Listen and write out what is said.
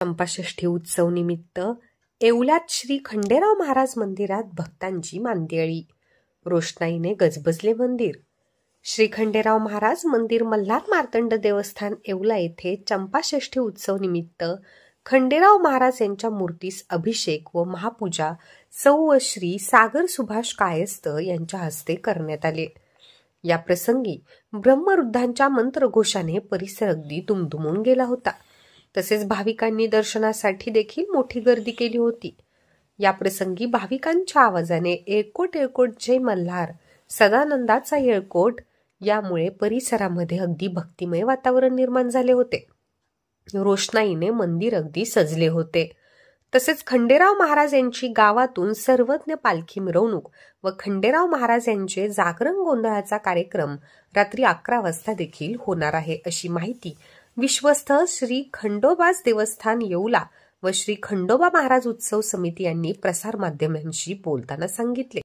चंपाषष्ठी उत्सव निमित्त येवल्यात श्री खंडेराव महाराज मंदिरात भक्तांची मांदियाळी. रोषणाईने गजबजले मंदिर. श्री खंडेराव महाराज मंदिर मल्हार मार्तंड देवस्थान येवला येथे चंपाषष्ठी उत्सव निमित्त खंडेराव महाराज यांच्या मूर्तीस अभिषेक व महापूजा सौ श्री सागर सुभाष कायस्थ यांच्या हस्ते करण्यात आले. या प्रसंगी ब्रह्मरुद्धांच्या मंत्रघोषाने परिसर अगदी दुमदुमून गेला होता. तसेच भाविकांनी दर्शनासाठी देखील मोठी गर्दी केली होती. या प्रसंगी भाविकांच्या आवाजाने येळकोट येळकोट जय मल्हार, सदानंदाचा येळकोट, यामुळे परिसरामध्ये अगदी भक्तिमय वातावरण निर्माण झाले होते. रोषणाईने मंदिर अगदी सजले होते. तसेच खंडेराव महाराज यांची गावातून सर्वज्ञ पालखी मिरवणूक व खंडेराव महाराज यांचे जागरण गोंधळाचा कार्यक्रम रात्री 11 वाजता देखील होणार आहे, अशी माहिती विश्वस्त श्री खंडोबाज देवस्थान येवला व श्री खंडोबा महाराज उत्सव समिती यांनी प्रसार माध्यमांशी बोलताना सांगितले.